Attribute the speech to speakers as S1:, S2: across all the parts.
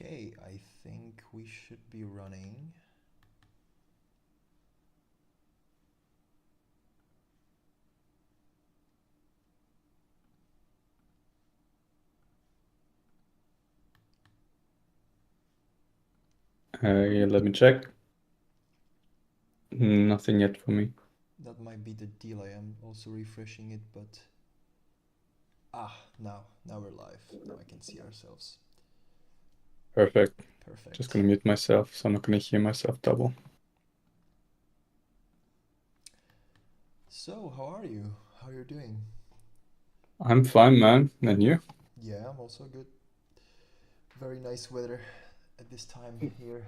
S1: Okay, I think we should be running.
S2: Yeah, let me check. Nothing yet for me.
S1: That might be the delay. I'm also refreshing it, but now we're live. Now I can see ourselves.
S2: Perfect. Just
S1: Perfect.
S2: gonna mute myself, so I'm not gonna hear myself double.
S1: So, how are you? How are you doing?
S2: I'm fine, man. And you?
S1: Yeah, I'm also good. Very nice weather at this time here.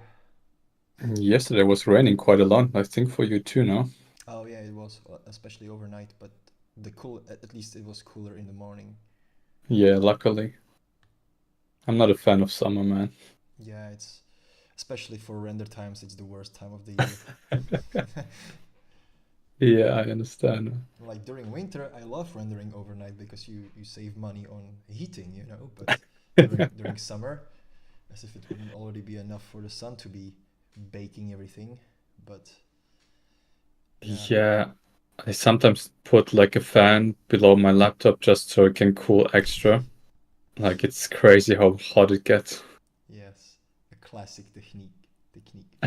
S2: Yesterday was raining quite a lot, I think for you too, no?
S1: Oh yeah, it was especially overnight, but at least it was cooler in the morning.
S2: Yeah, luckily. I'm not a fan of summer, man.
S1: Yeah, it's especially for render times, it's the worst time of the year.
S2: Yeah, I understand.
S1: Like during winter, I love rendering overnight because you save money on heating,. But during summer, as if it wouldn't already be enough for the sun to be baking everything. But yeah,
S2: Yeah, I sometimes put like a fan below my laptop just so it can cool extra. Like it's crazy how hot it gets.
S1: yes, a classic technique. Technique.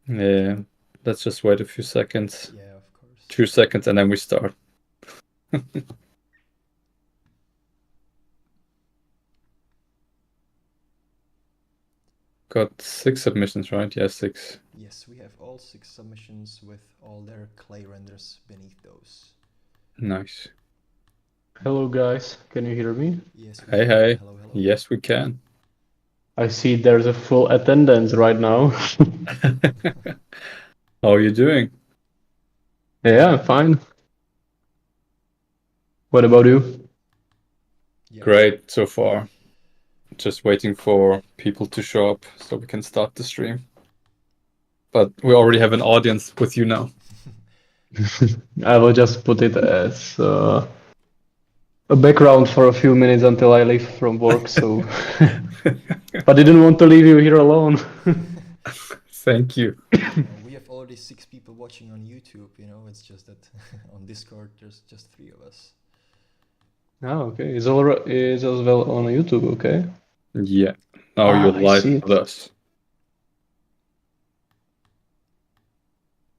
S2: Yeah, let's just wait a few seconds.
S1: Yeah, of course.
S2: 2 seconds and then we start. Got 6 submissions, right? Yeah, 6.
S1: Yes, we have all 6 submissions with all their clay renders beneath those.
S2: Nice.
S3: Hello guys, can you hear me?
S1: Yes, we
S2: Hey,
S1: can.
S2: hey.
S1: Hello, hello.
S2: Yes, we can.
S3: I see there's a full attendance right now.
S2: How are you doing?
S3: Yeah, I'm fine. What about you?
S1: Yeah.
S2: Great so far. Just waiting for people to show up so we can start the stream. But we already have an audience with you now.
S3: I will just put it as a background for a few minutes until I leave from work, so. But I didn't want to leave you here alone.
S2: Thank you.
S1: We have already 6 people watching on YouTube, it's just that on Discord there's just 3 of us.
S3: Ah, okay. It's as well on YouTube, okay?
S2: Yeah. Now you're
S3: I
S2: live
S3: see
S2: with
S3: it.
S2: us.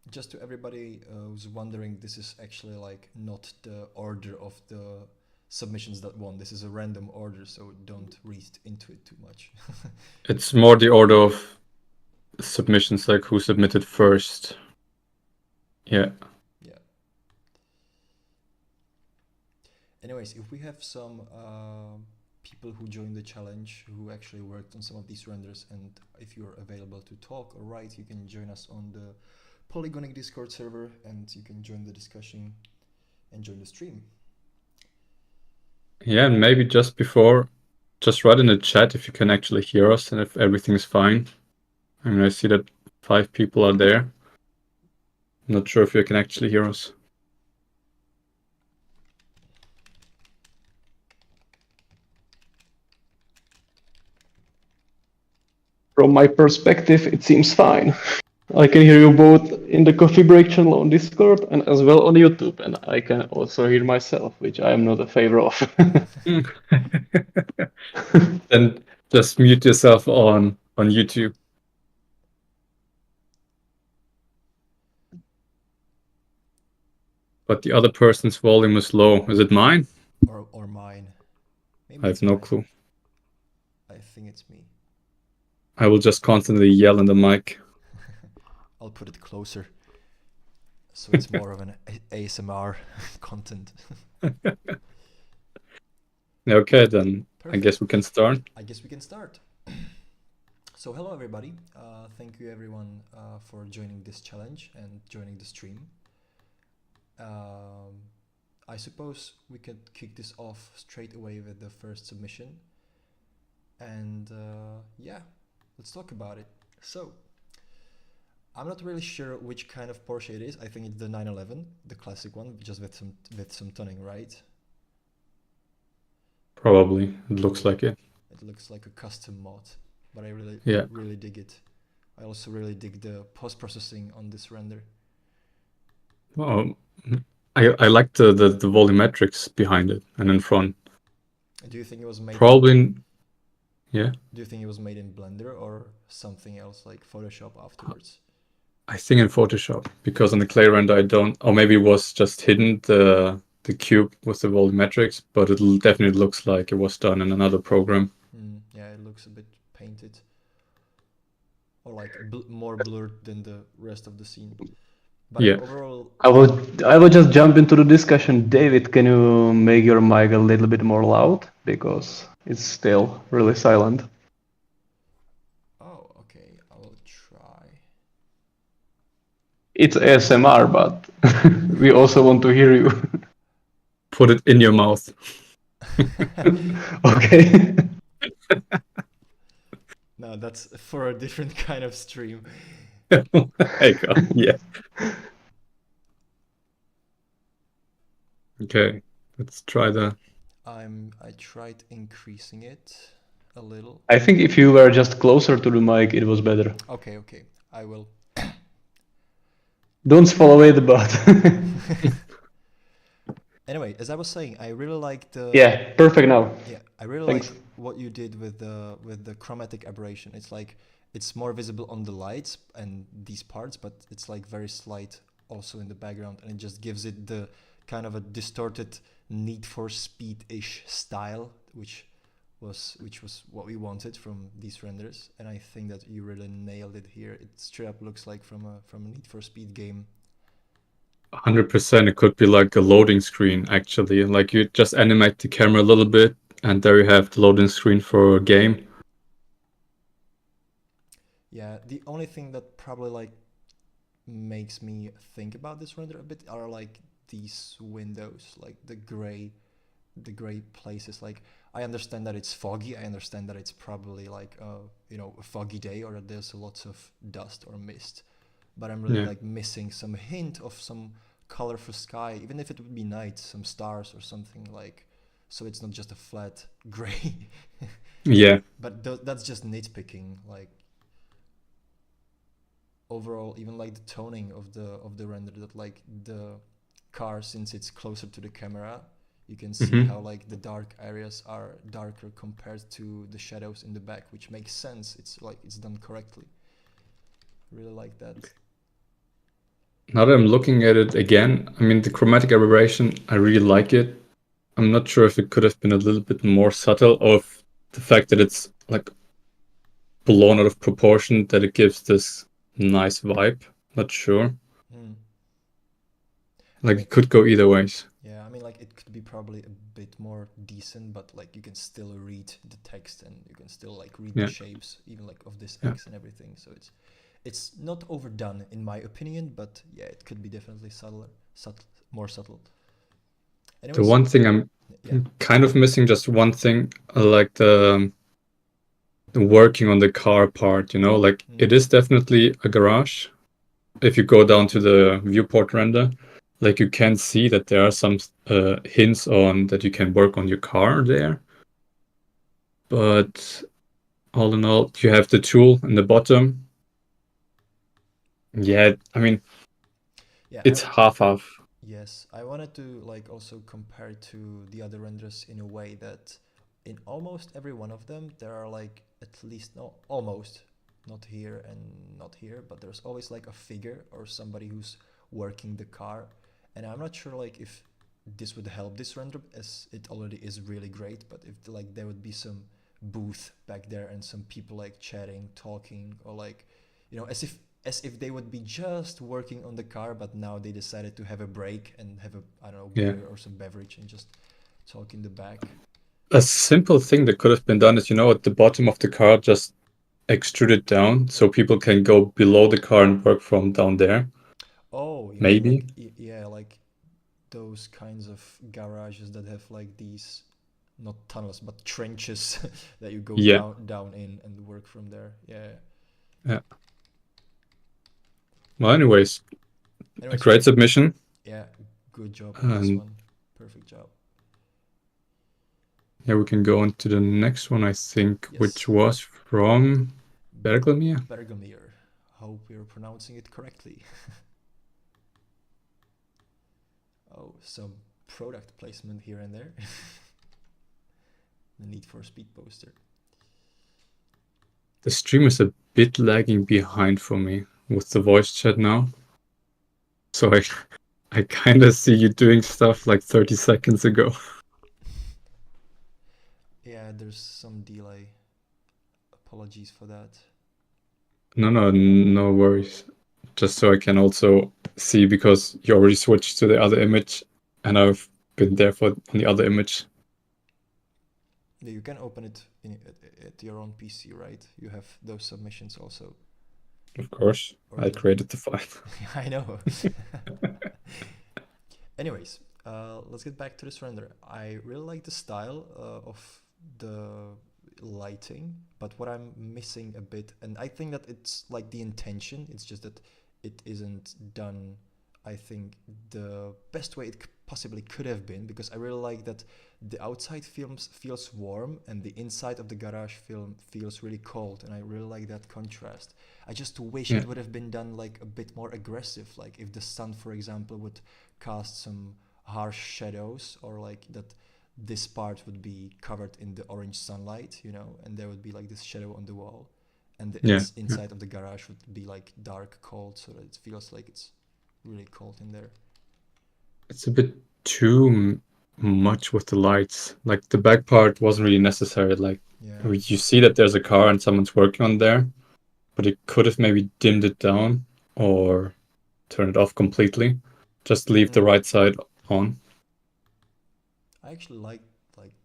S1: Just to everybody who's wondering, this is actually like not the order of the submissions that won. This is a random order, so don't read into it too much.
S2: It's more the order of submissions, like who submitted first. Yeah.
S1: Yeah. Anyways, if we have some people who joined the challenge who actually worked on some of these renders, and if you're available to talk or write, you can join us on the Polygonic Discord server and you can join the discussion and join the stream.
S2: Yeah, and maybe just before, just write in the chat if you can actually hear us and if everything's fine. I mean, I see that 5 people are there. I'm not sure if you can actually hear us.
S3: From my perspective, it seems fine. I can hear you both in the coffee break channel on Discord and as well on YouTube, and I can also hear myself, which I am not a favor of.
S2: Then just mute yourself on YouTube. But the other person's volume is low. Is it mine?
S1: Or mine. Maybe
S2: I
S1: it's
S2: have no
S1: mine.
S2: clue.
S1: I think it's me.
S2: I will just constantly yell in the mic.
S1: I'll put it closer so it's more of an ASMR content.
S2: Okay, then I
S1: Perfect.
S2: guess we can start.
S1: I guess we can start. So hello everybody. Thank you everyone for joining this challenge and joining the stream. I suppose we could kick this off straight away with the first submission. And yeah, let's talk about it. So, I'm not really sure which kind of Porsche it is. I think it's the 911, the classic one, just with some tuning, right?
S2: Probably. It looks like it.
S1: It looks like a custom mod, but I really
S2: Yeah.
S1: really dig it. I also really dig the post-processing on this render.
S2: Oh, I like the volumetrics behind it and in front.
S1: Do you think it was made
S2: Probably, yeah.
S1: Do you think it was made in Blender or something else like Photoshop afterwards?
S2: I think in Photoshop, because on the clay render I don't, or maybe it was just hidden the cube with the volumetrics, but it definitely looks like it was done in another program.
S1: Yeah, it looks a bit painted, or like more blurred than the rest of the scene. But
S2: Yeah.
S1: overall,
S3: I would just jump into the discussion. David, can you make your mic a little bit more loud? Because it's still really silent.
S1: oh, okay, I will try.
S3: It's ASMR, but we also want to hear you.
S2: Put it in your mouth.
S3: Okay.
S1: No, that's for a different kind of stream.
S2: There you go. Yeah. Okay, let's try the.
S1: I tried increasing it a little.
S3: I think if you were just closer to the mic, it was better.
S1: Okay, I will.
S3: Don't fall away the butt.
S1: Anyway, as I was saying, I really like the.
S3: Yeah, perfect now.
S1: Yeah, I really
S3: Thanks.
S1: like what you did with the chromatic aberration. It's like it's more visible on the lights and these parts, but it's like very slight also in the background, and it just gives it the kind of a distorted Need for Speed-ish style, which was what we wanted from these renders. And I think that you really nailed it here. It straight up looks like from a Need for Speed game.
S2: 100%. It could be like a loading screen, actually. Like you just animate the camera a little bit, and there you have the loading screen for a game.
S1: Yeah, the only thing that probably like makes me think about this render a bit are like these windows, like the gray places. Like I understand that it's foggy. I understand that it's probably like a foggy day, or that there's lots of dust or mist. But I'm really like missing some hint of some colorful sky, even if it would be night, some stars or something, like, so it's not just a flat gray.
S2: Yeah.
S1: But that's just nitpicking. Like overall, even like the toning of the render, that like the car, since it's closer to the camera, you can see how like the dark areas are darker compared to the shadows in the back, which makes sense. It's like it's done correctly. Really like that.
S2: Now that I'm looking at it again, I mean, the chromatic aberration, I really like it. I'm not sure if it could have been a little bit more subtle, or if the fact that it's like blown out of proportion, that it gives this nice vibe. Not sure. Like it could go either ways.
S1: Yeah, I mean, like it could be probably a bit more decent, but like you can still read the text and you can still like read the shapes, even like of this X and everything. So it's not overdone in my opinion, but yeah, it could be definitely more subtle. Anyways,
S2: The one thing I'm kind of missing, just one thing, like the working on the car part, like it is definitely a garage. If you go down to the viewport render, like you can see that there are some hints on that you can work on your car there. But all in all, you have the tool in the bottom. Yeah, I mean, it's half-half.
S1: Yes, I wanted to like also compare to the other renders in a way that in almost every one of them there are like at least almost not here and not here, but there's always like a figure or somebody who's working the car. And I'm not sure like if this would help this render, as it already is really great, but if like there would be some booth back there and some people like chatting, talking, or like, as if they would be just working on the car, but now they decided to have a break and have beer or some beverage and just talk in the back.
S2: A simple thing that could have been done is, at the bottom of the car, just extrude it down so people can go below the car and work from down there.
S1: Oh, you
S2: maybe.
S1: Mean like those kinds of garages that have like these, not tunnels, but trenches that you go down in and work from there. Yeah.
S2: Well, anyways, a great submission.
S1: Yeah, good job on this one. Perfect job.
S2: yeah, we can go on to the next one, I think,
S1: Yes.
S2: which was from Bergelmir.
S1: Bergelmir. Hope we're pronouncing it correctly. Oh, some product placement here and there. The Need for Speed poster.
S2: The stream is a bit lagging behind for me with the voice chat now. So I kind of see you doing stuff like 30 seconds ago.
S1: Yeah, there's some delay. Apologies for that.
S2: No worries. Just so I can also see, because you already switched to the other image and I've been there for the other image.
S1: Yeah, you can open it at your own PC, right? You have those submissions also.
S2: Of course,
S1: Or
S2: I
S1: you-
S2: created the file.
S1: I know. Anyways, let's get back to this render. I really like the style of the lighting, but what I'm missing a bit, and I think that it's like the intention, it's just that it isn't done, I think, the best way it possibly could have been, because I really like that the outside feels warm and the inside of the garage feels really cold, and I really like that contrast. I just wish
S2: Yeah.
S1: it would have been done like a bit more aggressive, like if the sun, for example, would cast some harsh shadows, or like that this part would be covered in the orange sunlight, you know, and there would be like this shadow on the wall, and the
S2: Yeah,
S1: inside of the garage would be like dark cold, so that it feels like it's really cold in there.
S2: It's a bit too much with the lights. Like the back part wasn't really necessary. Like
S1: Yeah.
S2: you see that there's a car and someone's working on there, but it could have maybe dimmed it down or turn it off completely. Just leave the right side on.
S1: I actually like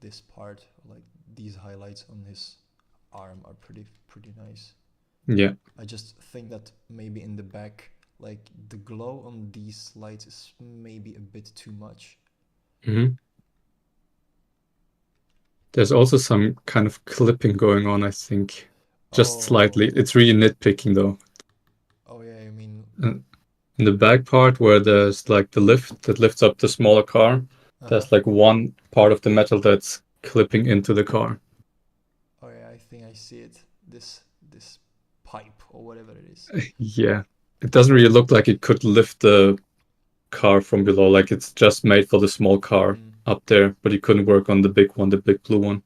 S1: this part, like these highlights on his arm are pretty nice.
S2: Yeah.
S1: I just think that maybe in the back, like the glow on these lights is maybe a bit too much.
S2: Mm-hmm. There's also some kind of clipping going on, I think. Just slightly. It's really nitpicking though.
S1: Oh yeah, I mean.
S2: In the back part where there's like the lift that lifts up the smaller car, there's like one part of the metal that's clipping into the car.
S1: Oh yeah, I think I see it. This pipe or whatever it is.
S2: Yeah. It doesn't really look like it could lift the car from below. Like it's just made for the small car up there, but it couldn't work on the big one, the big blue one.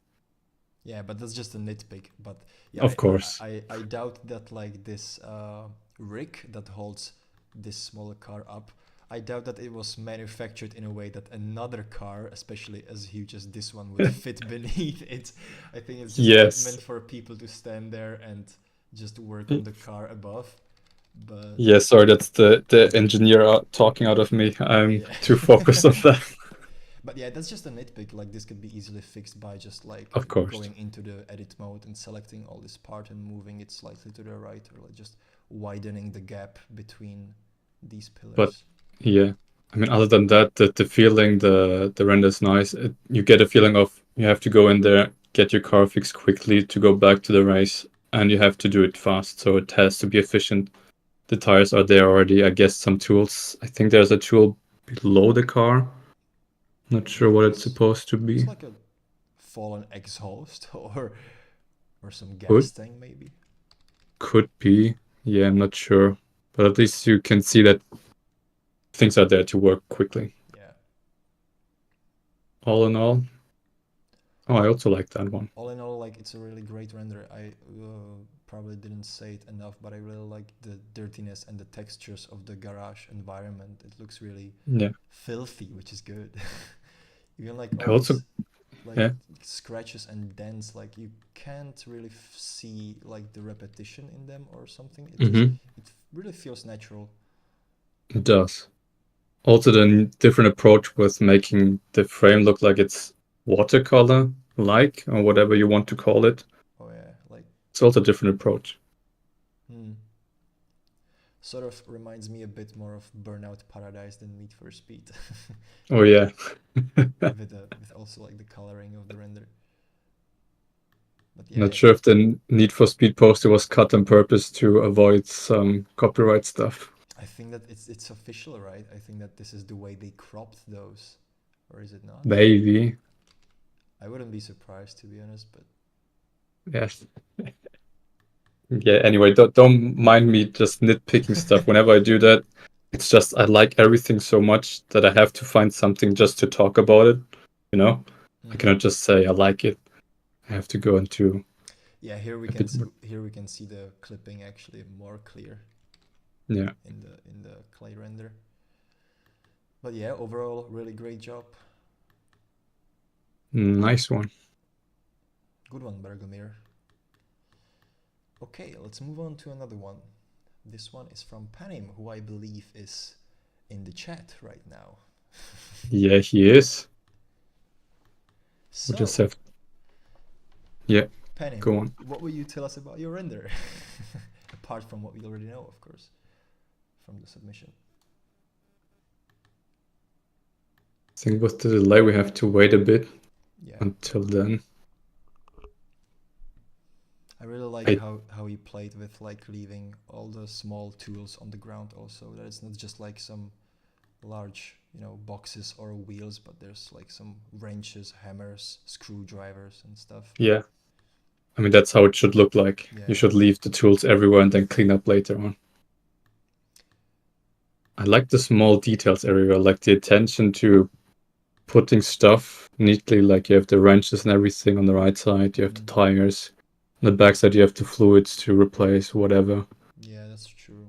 S1: Yeah, but that's just a nitpick. But yeah,
S2: of course.
S1: I doubt that like this rig that holds this smaller car up, I doubt that it was manufactured in a way that another car, especially as huge as this one, would fit beneath it. I think it's just meant for people to stand there and just work on the car above. But
S2: yeah, sorry, that's the engineer talking out of me. I'm too focused on that.
S1: But yeah, that's just a nitpick. Like this could be easily fixed by just like going into the edit mode and selecting all this part and moving it slightly to the right, or like just widening the gap between these pillars.
S2: But yeah, I mean, other than that, the feeling, the render is nice. You get a feeling of you have to go in there, get your car fixed quickly to go back to the race, and you have to do it fast. So it has to be efficient. The tires are there already. I guess some tools. I think there's a tool below the car. Not sure what it's supposed to be.
S1: It's like a fallen exhaust or some gas tank maybe.
S2: Could be. Yeah, I'm not sure. But at least you can see that things are there to work quickly.
S1: Yeah.
S2: All in all. Oh, I also like that one.
S1: All in all, like it's a really great render. I probably didn't say it enough, but I really like the dirtiness and the textures of the garage environment. It looks really filthy, which is good. Even like all these, like scratches and dents, like you can't really see like the repetition in them or something. It really feels natural.
S2: It does. Also, the different approach with making the frame look like it's watercolor like, or whatever you want to call it.
S1: Oh yeah, like
S2: it's also a different approach.
S1: Sort of reminds me a bit more of Burnout Paradise than Need for Speed.
S2: Oh yeah.
S1: with also like the coloring of the render. But yeah,
S2: not sure if the Need for Speed poster was cut on purpose to avoid some copyright stuff.
S1: I think that it's official, right? I think that this is the way they cropped those, or is it not?
S2: Maybe.
S1: I wouldn't be surprised, to be honest, but
S2: Yes. Yeah, anyway, don't mind me just nitpicking stuff. Whenever I do that, it's just I like everything so much that I have to find something just to talk about it, you know? I cannot just say I like it. I have to go into
S1: yeah,
S2: a bit more.
S1: here we can see the clipping actually more clear
S2: Yeah,
S1: in the clay render. But yeah, overall, really great job.
S2: nice one.
S1: Good one, Bergomir. Okay, let's move on to another one. This one is from Panim, who I believe is in the chat right now.
S2: Yeah, he is.
S1: So,
S2: We just have, yeah,
S1: Panim,
S2: go on.
S1: what will you tell us about your render? Apart from what we already know, of course, from the submission.
S2: I think with the delay, we have to wait a bit
S1: Yeah,
S2: until then.
S1: I really like how he played with like leaving all the small tools on the ground also, that it's not just like some large, you know, boxes or wheels, but there's like some wrenches, hammers, screwdrivers and stuff.
S2: Yeah. I mean, that's how it should look like.
S1: Yeah.
S2: You should leave the tools everywhere and then clean up later on. I like the small details everywhere, like the attention to putting stuff neatly, like you have the wrenches and everything on the right side, you have the tires. On the back side, you have the fluids to replace, whatever.
S1: Yeah, that's true.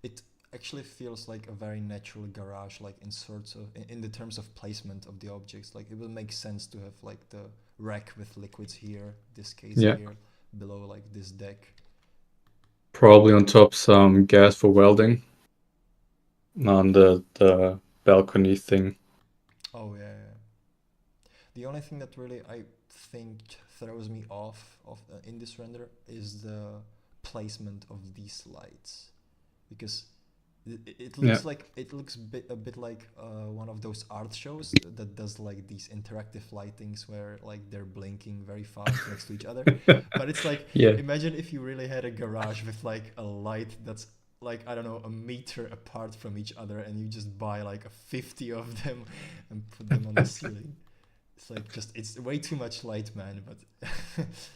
S1: It actually feels like a very natural garage, like in sorts of, in the terms of placement of the objects. Like it will make sense to have like the rack with liquids here, this case here, below like this deck.
S2: Probably on top some gas for welding on the balcony thing.
S1: Oh yeah, yeah. The only thing that really I think throws me off of in this render is the placement of these lights, because it looks like a bit like one of those art shows that does like these interactive lightings where like they're blinking very fast next to each other. But it's like, imagine if you really had a garage with like a light that's like, I don't know, a meter apart from each other, and you just buy like 50 of them and put them on the ceiling. It's like it's way too much light, man. But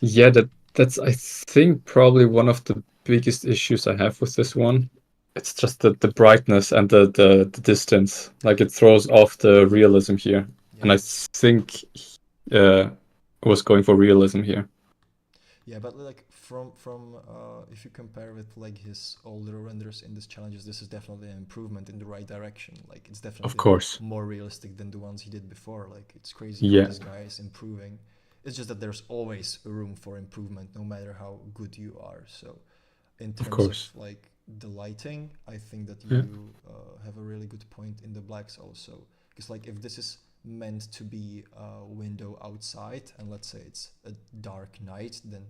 S2: yeah, that's I think probably one of the biggest issues I have with this one. It's just the brightness and the distance. Like it throws off the realism here.
S1: yeah.
S2: And I think I was going for realism here.
S1: Yeah, but like from if you compare with like his older renders in this challenges, this is definitely an improvement in the right direction. Like it's definitely,
S2: of course,
S1: more realistic than the ones he did before. Like it's crazy how this guy is improving. It's just that there's always room for improvement, no matter how good you are. So in terms of like the lighting, I think that you have a really good point in the blacks also, because like if this is meant to be a window outside, and let's say it's a dark night, then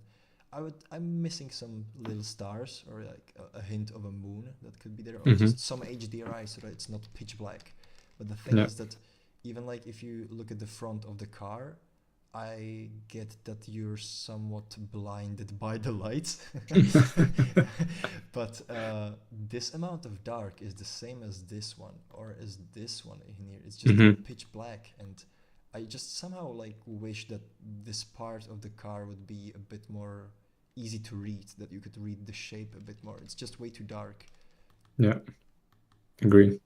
S1: I'm missing some little stars, or like a hint of a moon that could be there, or just some HDRI so that it's not pitch black. But the thing is that even like if you look at the front of the car, I get that you're somewhat blinded by the lights. But this amount of dark is the same as this one, or as this one in here. It's just pitch black, and I just somehow like wish that this part of the car would be a bit more easy to read, that you could read the shape a bit more. It's just way too dark.
S2: Yeah, agree.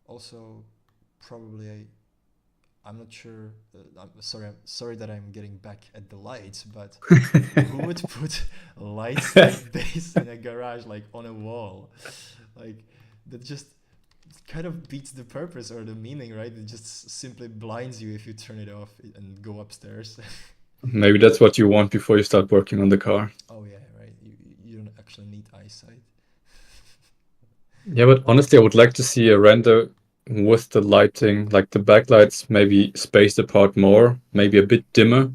S1: Also, probably I'm not sure. I'm sorry that I'm getting back at the lights, but who would put lights like this in a garage, like on a wall? Like that just kind of beats the purpose or the meaning, right? It just simply blinds you if you turn it off and go upstairs.
S2: Maybe that's what you want before you start working on the car.
S1: Oh yeah, right. You don't actually need eyesight.
S2: Yeah, but honestly, I would like to see a render with the lighting, like the backlights maybe spaced apart more, maybe a bit dimmer.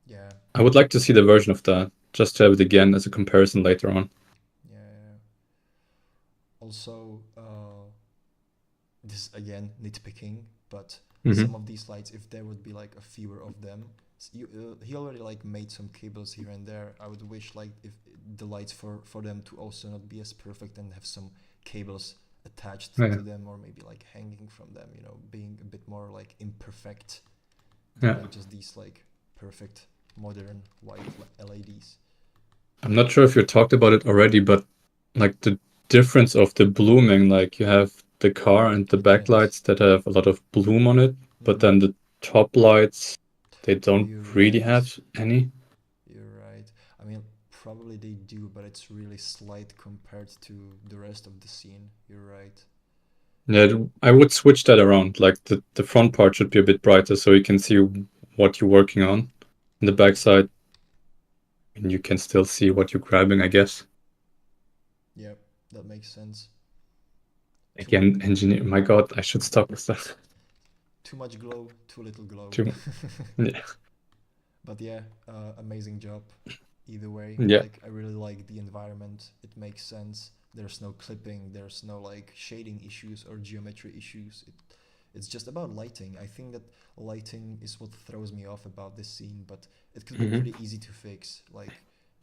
S1: Yeah.
S2: I would like to see the version of that, just to have it again as a comparison later on.
S1: Yeah. Also, this again nitpicking, but some of these lights, if there would be like a fewer of them, he already like made some cables here and there. I would wish like if the lights for them to also not be as perfect and have some cables attached to them, or maybe like hanging from them, you know, being a bit more like imperfect.
S2: Yeah.
S1: like just these like perfect modern white LEDs.
S2: I'm not sure if you talked about it already, but like the difference of the blooming, like you have the car and the
S1: The tint.
S2: backlights that have a lot of bloom on it, but then the top lights, they don't
S1: You're
S2: really
S1: right.
S2: have any.
S1: You're right. I mean, probably they do, but it's really slight compared to the rest of the scene. You're right.
S2: Yeah, I would switch that around. Like the front part should be a bit brighter so you can see what you're working on. And the back side, and you can still see what you're grabbing, I guess.
S1: Yep, that makes sense.
S2: Again, engineer, my God, I should stop with that.
S1: Too much glow, too little glow.
S2: Too, yeah.
S1: But yeah, amazing job. Either way,
S2: Yeah.
S1: like I really like the environment. It makes sense. There's no clipping. There's no like shading issues or geometry issues. It's just about lighting. I think that lighting is what throws me off about this scene, but it could be
S2: Mhm.
S1: pretty easy to fix. Like,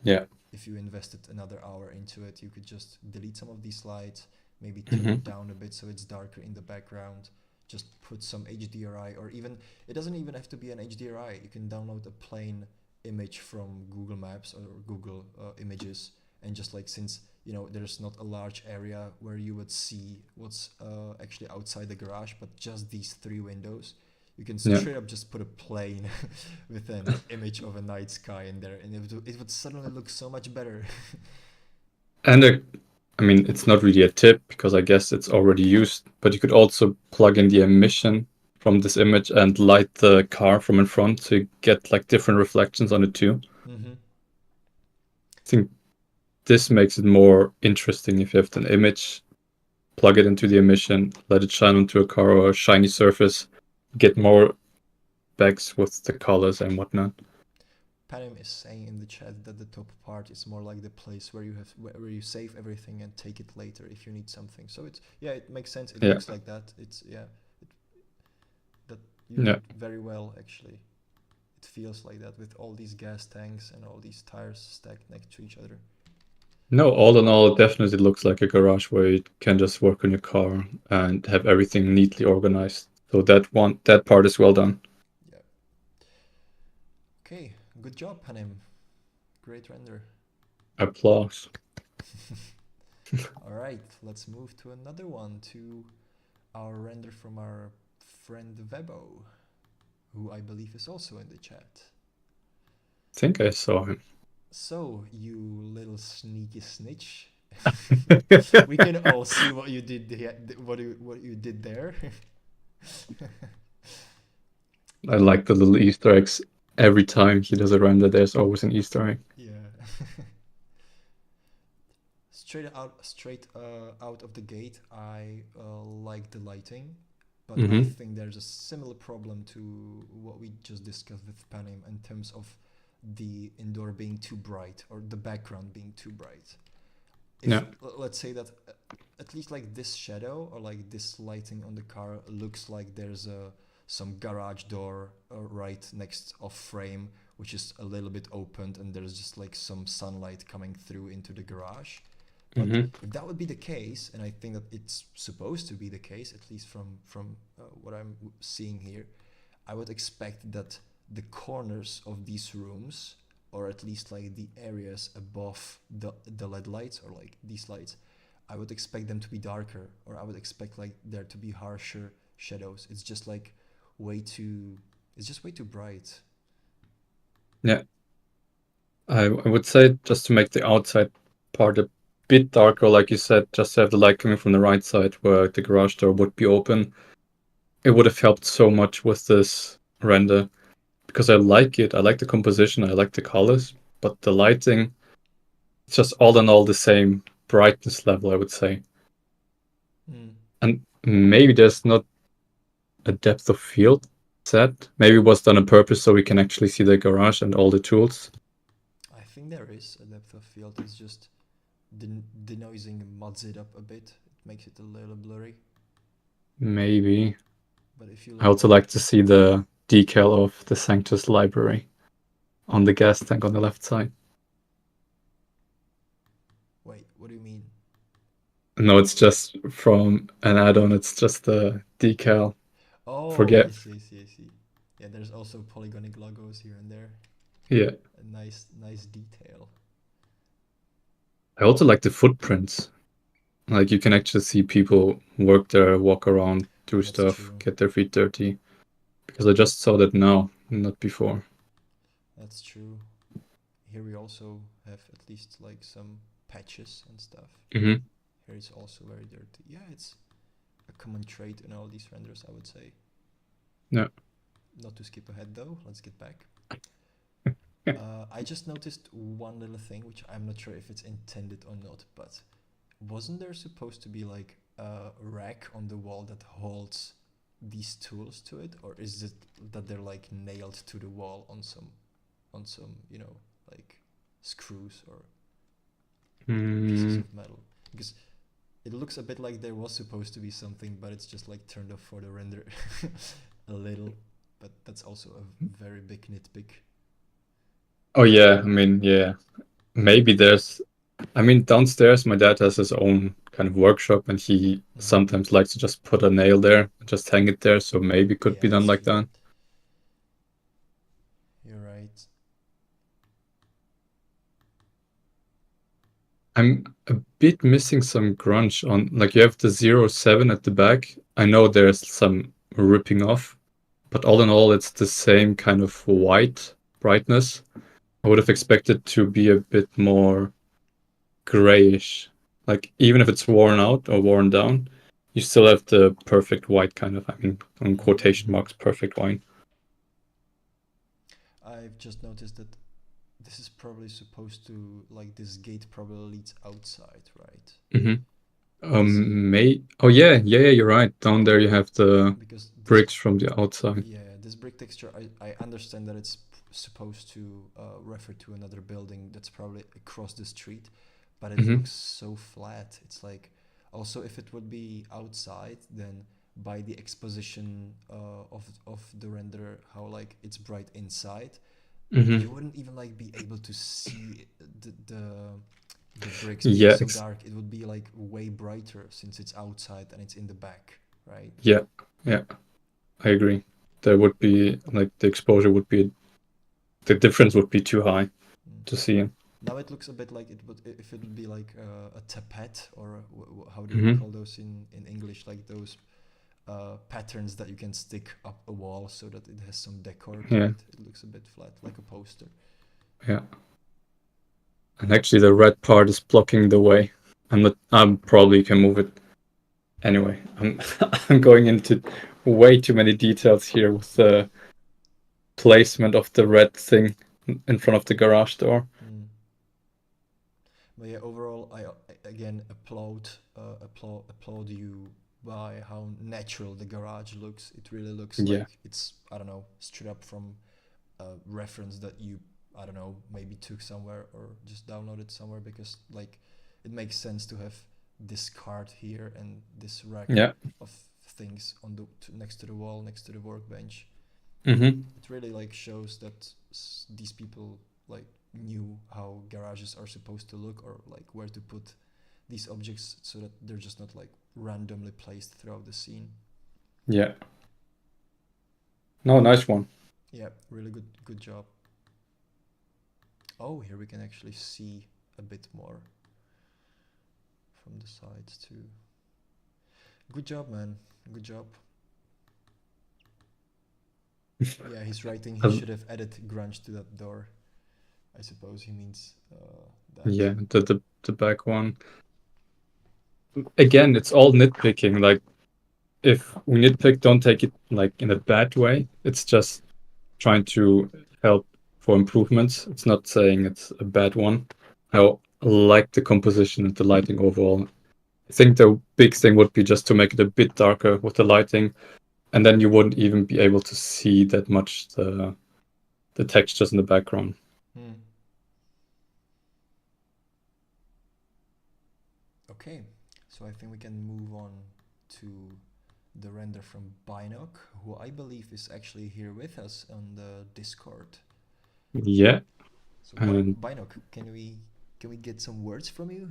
S2: Yeah.
S1: if you invested another hour into it, you could just delete some of these lights, maybe turn it down a bit so it's darker in the background. Just put some HDRI, or even it doesn't even have to be an HDRI. You can download a plain image from Google Maps or Google Images, and just like, since there's not a large area where you would see what's actually outside the garage, but just these three windows, you can
S2: Yeah.
S1: straight up just put a plane with an image of a night sky in there, and it would suddenly look so much better.
S2: And I mean, it's not really a tip because I guess it's already used, but you could also plug in the emission from this image and light the car from in front so you get like different reflections on it too.
S1: Mm-hmm.
S2: I think this makes it more interesting if you have an image, plug it into the emission, let it shine onto a car or a shiny surface, get more specs with the colors and whatnot.
S1: Panem is saying in the chat that the top part is more like the place where where you save everything and take it later if you need something. So it makes sense. It
S2: Yeah.
S1: looks like that. That you
S2: Yeah.
S1: did very well actually. It feels like that with all these gas tanks and all these tires stacked next to each other.
S2: No, all in all, it definitely looks like a garage where you can just work on your car and have everything neatly organized. So that part is well done.
S1: Yeah. Okay, good job, Panem. Great render.
S2: Applause.
S1: All right, let's move to another one, to our render from our friend Webo, who I believe is also in the chat.
S2: I think I saw him.
S1: So, you little sneaky snitch. We can all see what you did what you did there.
S2: I like the little Easter eggs. Every time he does a render, there's always an Easter egg.
S1: Yeah. Straight out of the gate, I like the lighting, but I think there's a similar problem to what we just discussed with Panem in terms of the indoor being too bright or the background being too bright. If let's say that at least like this shadow or like this lighting on the car looks like there's some garage door right next off frame, which is a little bit opened, and there's just like some sunlight coming through into the garage. But if that would be the case, and I think that it's supposed to be the case, at least from what I'm seeing here, I would expect that the corners of these rooms, or at least like the areas above the LED lights or like these lights, I would expect them to be darker, or I would expect like there to be harsher shadows. It's just like it's just way too bright.
S2: Yeah. I would say just to make the outside part a bit darker, like you said, just to have the light coming from the right side where the garage door would be open. It would have helped so much with this render because I like it. I like the composition. I like the colors, but the lighting, it's just all in all the same brightness level, I would say. And maybe there's not a depth of field set. Maybe it was done on purpose so we can actually see the garage and all the tools.
S1: I think there is a depth of field. It's just the denoising mods it up a bit. It makes it a little blurry.
S2: Maybe.
S1: But if you
S2: I also like to see the decal of the Sanctus library on the gas tank on the left side.
S1: Wait, what do you mean?
S2: No, it's just from an add-on. It's just the decal.
S1: Oh,
S2: Forget.
S1: I see. Yeah, there's also polygonic logos here and there.
S2: Yeah.
S1: A nice detail.
S2: I also like the footprints. Like you can actually see people work there, walk around, do
S1: That's
S2: stuff,
S1: true.
S2: get their feet dirty. Because I just saw that now, not before.
S1: That's true. Here we also have at least like some patches and stuff.
S2: Hmm.
S1: Here it's also very dirty. Yeah, it's a common trait in all these renders, I would say.
S2: Yeah.
S1: Not to skip ahead though, let's get back.
S2: Yeah.
S1: I just noticed one little thing, which I'm not sure if it's intended or not, but wasn't there supposed to be like a rack on the wall that holds these tools to it, or is it that they're like nailed to the wall on some like screws or pieces of metal? Because it looks a bit like there was supposed to be something, but it's just like turned off for the render a little. But that's also a very big nitpick.
S2: Oh yeah, I mean, yeah. Maybe downstairs my dad has his own kind of workshop and he sometimes likes to just put a nail there, just hang it there, so maybe it could be done like that.
S1: You're right.
S2: I'm a bit missing some grunge on, like you have the 07 at the back. I know there's some ripping off, but all in all, it's the same kind of white brightness. I would have expected to be a bit more grayish. Like even if it's worn out or worn down, you still have the perfect white kind of, I mean, on quotation marks, perfect white.
S1: I've just noticed that this is probably supposed to, like, this gate probably leads outside, right?
S2: Oh yeah, you're right. Down there you have the
S1: Because
S2: bricks from the outside.
S1: Yeah, this brick texture, I understand that it's supposed to refer to another building that's probably across the street, but it looks so flat. It's like, also if it would be outside, then by the exposition of the render, how like it's bright inside, you wouldn't even like be able to see the bricks being
S2: Yeah,
S1: so dark. It would be like way brighter since it's outside and it's in the back, right?
S2: yeah, I agree. There would be like the exposure would be, the difference would be too high to see.
S1: Now it looks a bit like it would, if it would be like a tapete, or how do we call those in English, like those patterns that you can stick up a wall so that it has some decor to it. It looks a bit flat, like a poster.
S2: Yeah. And actually the red part is blocking the way. I probably can move it. Anyway, I'm going into way too many details here with the placement of the red thing in front of the garage door.
S1: But yeah, overall, I again applaud you by how natural the garage looks. It really looks like it's, I don't know, straight up from a reference that you, I don't know, maybe took somewhere or just downloaded somewhere, because like it makes sense to have this cart here and this rack of things on the next to the wall, next to the workbench. It really like shows that these people like knew how garages are supposed to look, or like where to put these objects so that they're just not like randomly placed throughout the scene.
S2: Yeah. No, nice one.
S1: Yeah, really good job. Oh, here we can actually see a bit more from the sides too. Good job, man. Good job. Yeah, he's writing he should have added grunge to that door. I suppose he means that.
S2: Yeah, the back one. Again, it's all nitpicking. Like, if we nitpick, don't take it like in a bad way. It's just trying to help for improvements. It's not saying it's a bad one. I like the composition and the lighting overall. I think the big thing would be just to make it a bit darker with the lighting, and then you wouldn't even be able to see that much the textures in the background.
S1: Okay, so I think we can move on to the render from Binoc, who I believe is actually here with us on the Discord.
S2: Yeah.
S1: So Binoc, can we get some words from you?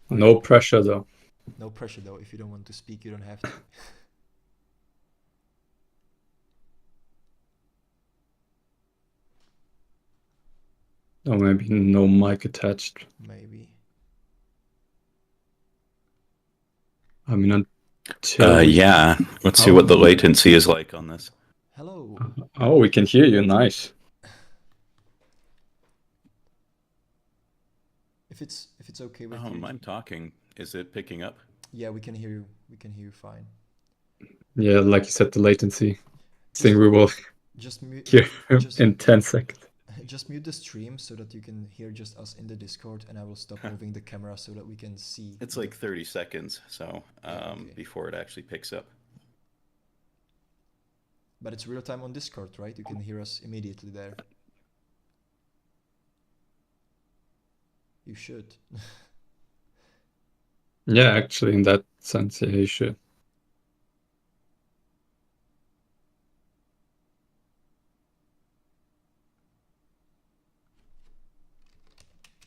S2: No pressure though.
S1: No pressure though. If you don't want to speak, you don't have to.
S2: Or maybe no mic attached.
S1: Maybe.
S2: I mean, until
S4: yeah. Let's see what the latency is like on this.
S1: Hello.
S2: Oh, we can hear you. Nice.
S1: If it's okay with you.
S4: I'm talking. Is it picking up?
S1: Yeah, we can hear you. We can hear you fine.
S2: Yeah, like you said, the latency thing we will
S1: Just mute.
S2: hear in 10 seconds.
S1: Just mute the stream so that you can hear just us in the Discord, and I will stop moving the camera so that we can see.
S4: It's like 30 seconds, so
S1: Okay.
S4: before it actually picks up.
S1: But it's real time on Discord, right? You can hear us immediately there. You should.
S2: Yeah, actually, in that sense, yeah, you should.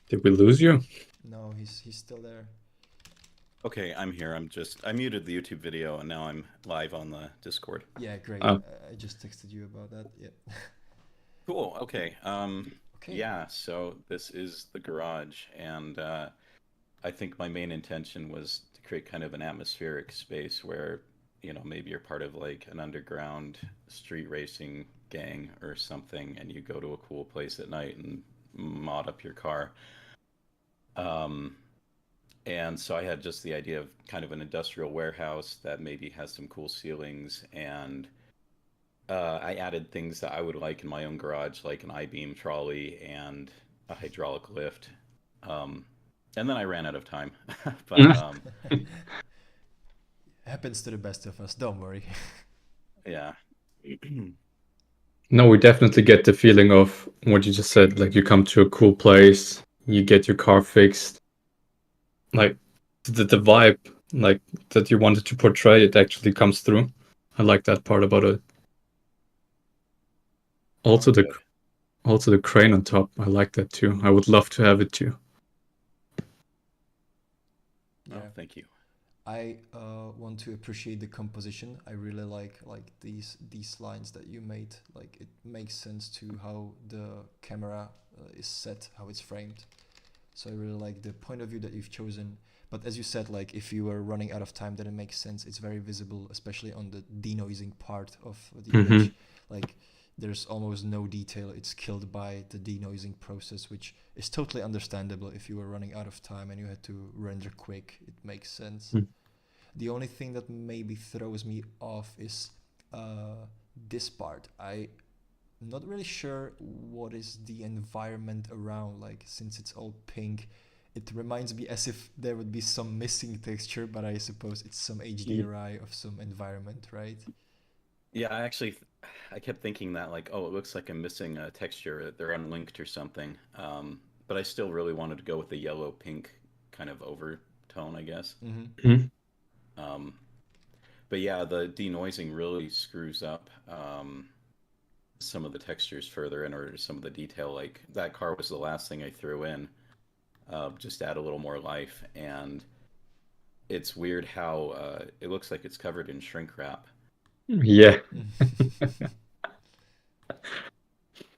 S2: Did we lose you?
S1: No, he's still there.
S4: Okay, I'm here. I muted the YouTube video and now I'm live on the Discord.
S1: Yeah, great.
S2: Oh.
S1: I just texted you about that. Yeah.
S4: Cool. Okay.
S1: Okay.
S4: Yeah, so this is the garage, and I think my main intention was to create kind of an atmospheric space where, maybe you're part of like an underground street racing gang or something, and you go to a cool place at night and mod up your car. And so I had just the idea of kind of an industrial warehouse that maybe has some cool ceilings, and I added things that I would like in my own garage, like an I-beam trolley and a hydraulic lift. And then I ran out of time. But
S1: happens to the best of us. Don't worry.
S4: yeah.
S2: No, we definitely get the feeling of what you just said. Like, you come to a cool place, you get your car fixed. Like, the vibe, like, that you wanted to portray, it actually comes through. I like that part about it. Also, the crane on top, I like that too. I would love to have it too.
S1: Yeah.
S4: Oh, thank you.
S1: I want to appreciate the composition. I really like these lines that you made. Like, it makes sense to how the camera is set, how it's framed. So I really like the point of view that you've chosen. But as you said, like, if you were running out of time, then it makes sense. It's very visible, especially on the denoising part of the image. Like, there's almost no detail. It's killed by the denoising process, which is totally understandable. If you were running out of time and you had to render quick, it makes sense. The only thing that maybe throws me off is this part. I'm not really sure what is the environment around. Like, since it's all pink, it reminds me as if there would be some missing texture, but I suppose it's some HDRI of some environment, right?
S4: Yeah, I kept thinking that, like, oh, it looks like I'm missing a texture. They're unlinked or something. But I still really wanted to go with the yellow-pink kind of overtone, I guess. But yeah, the denoising really screws up some of the textures further in, or some of the detail. Like, that car was the last thing I threw in, just to add a little more life. And it's weird how it looks like it's covered in shrink wrap.
S2: Yeah.